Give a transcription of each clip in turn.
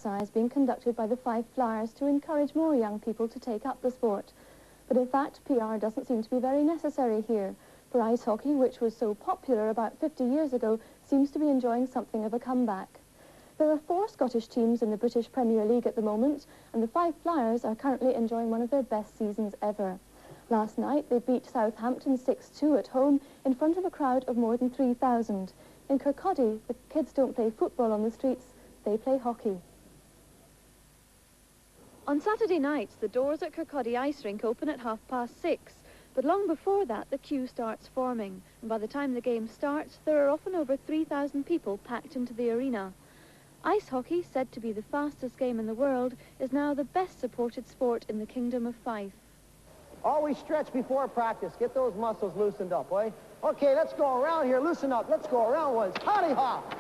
exercise being conducted by the Fife Flyers to encourage more young people to take up the sport. But in fact, PR doesn't seem to be very necessary here, for ice hockey, which was so popular about 50 years ago, seems to be enjoying something of a comeback. There are 4 Scottish teams in the British Premier League at the moment, and the Fife Flyers are currently enjoying one of their best seasons ever. Last night, they beat Southampton 6-2 at home in front of a crowd of more than 3,000. In Kirkcaldy, the kids don't play football on the streets, they play hockey. On Saturday nights, the doors at Kirkcaldy ice rink open at 6:30, but long before that, the queue starts forming, and by the time the game starts, there are often over 3,000 people packed into the arena. Ice hockey, said to be the fastest game in the world, is now the best supported sport in the Kingdom of Fife. Always stretch before practice. Get those muscles loosened up, boy. Okay, let's go around here. Loosen up. Let's go around once. Howdy hop.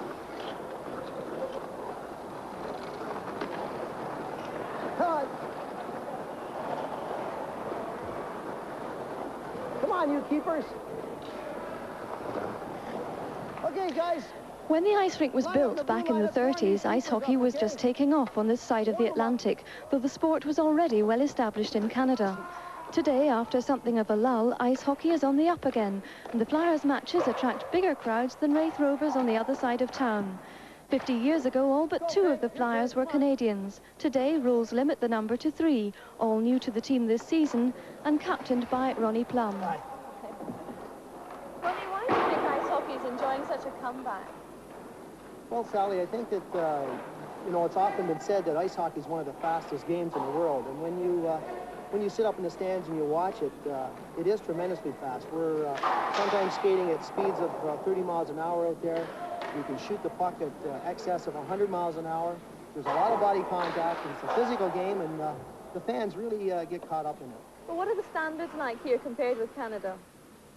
Come on, you keepers. Okay, guys. When the ice rink was built back in the 30s, ice hockey was just taking off on this side of the Atlantic, though the sport was already well established in Canada. Today, after something of a lull, ice hockey is on the up again, and the Flyers matches attract bigger crowds than Wraith Rovers on the other side of town. 50 years ago, all but 2 of the Flyers were Canadians. Today, rules limit the number to 3, all new to the team this season, and captained by Ronnie Plum. Ronnie, why do you think ice hockey is enjoying such a comeback? Well, Sally, I think that, you know, it's often been said that ice hockey is one of the fastest games in the world. And when you sit up in the stands and you watch it, it is tremendously fast. We're sometimes skating at speeds of 30 miles an hour out there. You can shoot the puck at excess of 100 miles an hour. There's a lot of body contact. It's a physical game, and the fans really get caught up in it. But what are the standards like here compared with Canada?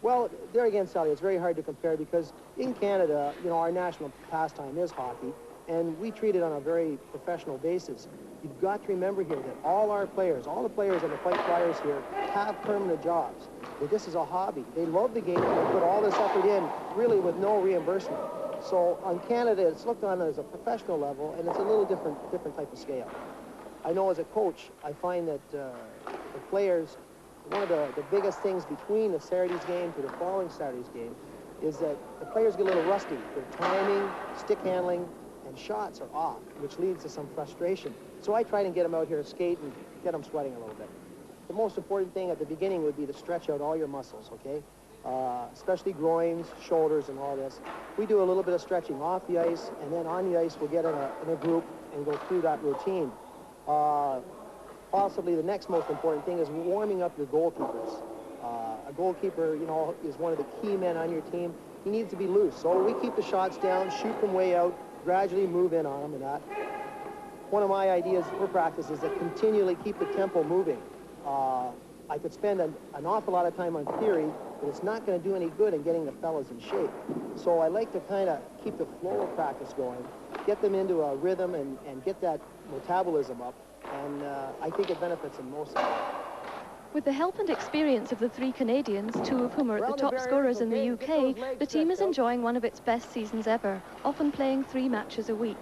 Well, there again, Sally, it's very hard to compare because in Canada, you know, our national pastime is hockey, and we treat it on a very professional basis. You've got to remember here that all our players, all the players on the Fife Flyers here, have permanent jobs. That this is a hobby. They love the game, and they put all this effort in, really with no reimbursement. So on Canada, it's looked on as a professional level, and it's a little different type of scale. I know as a coach, I find that the players, one of the biggest things between the Saturday's game to the following Saturday's game is that the players get a little rusty. Their timing, stick handling, and shots are off, which leads to some frustration. So I try to get them out here to skate and get them sweating a little bit. The most important thing at the beginning would be to stretch out all your muscles, okay? Especially groins, shoulders, and all this. We do a little bit of stretching off the ice, and then on the ice we'll get in a group and go through that routine. Possibly the next most important thing is warming up your goalkeepers. A goalkeeper, you know, is one of the key men on your team. He needs to be loose. So we keep the shots down, shoot from way out, gradually move in on them and that. One of my ideas for practice is to continually keep the tempo moving. I could spend an awful lot of time on theory, but it's not going to do any good in getting the fellas in shape. So I like to kind of keep the flow of practice going, get them into a rhythm and get that metabolism up. And I think it benefits them most of it. With the help and experience of the 3 Canadians, 2 of whom are at the top scorers in the UK, the team is enjoying one of its best seasons ever, often playing 3 matches a week.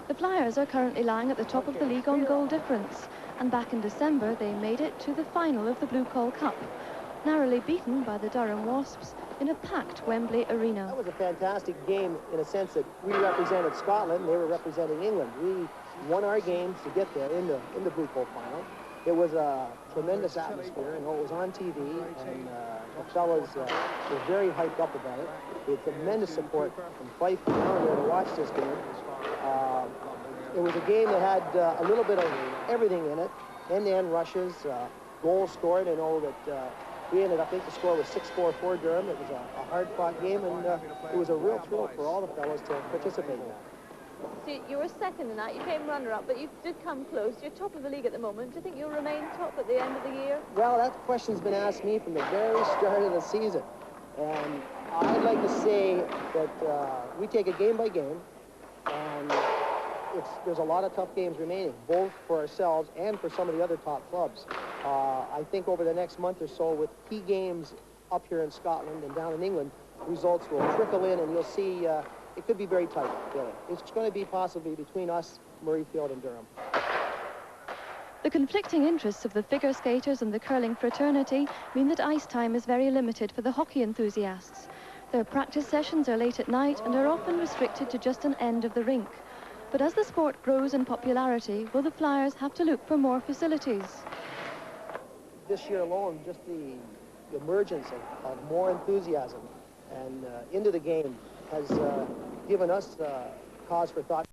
The Flyers are currently lying at the top of the league on goal difference, and back in December they made it to the final of the Blue Call Cup, narrowly beaten by the Durham Wasps in a packed Wembley arena. That was a fantastic game in a sense that we represented Scotland, they were representing England. We won our games to get there in the Blue Call final. It was a tremendous atmosphere, and it was on TV, and the fellas were very hyped up about it. We had tremendous support from Fife down there to watch this game. It was a game that had a little bit of everything in it, end-to-end rushes, goals scored. I know that we ended up, I think the score was 6-4 for Durham. It was a hard-fought game, and it was a real thrill for all the fellas to participate in that. So you were second in that, you came runner-up, but you did come close. You're top of the league at the moment. Do you think you'll remain top at the end of the year? Well, that question's been asked me from the very start of the season. And I'd like to say that we take it game by game, and there's a lot of tough games remaining, both for ourselves and for some of the other top clubs. I think over the next month or so, with key games up here in Scotland and down in England, results will trickle in, and you'll see it could be very tight, really. It's going to be possibly between us, Murrayfield, and Durham. The conflicting interests of the figure skaters and the curling fraternity mean that ice time is very limited for the hockey enthusiasts. Their practice sessions are late at night and are often restricted to just an end of the rink. But as the sport grows in popularity, will the Flyers have to look for more facilities? This year alone, just the emergence of more enthusiasm and into the game has given us cause for thought.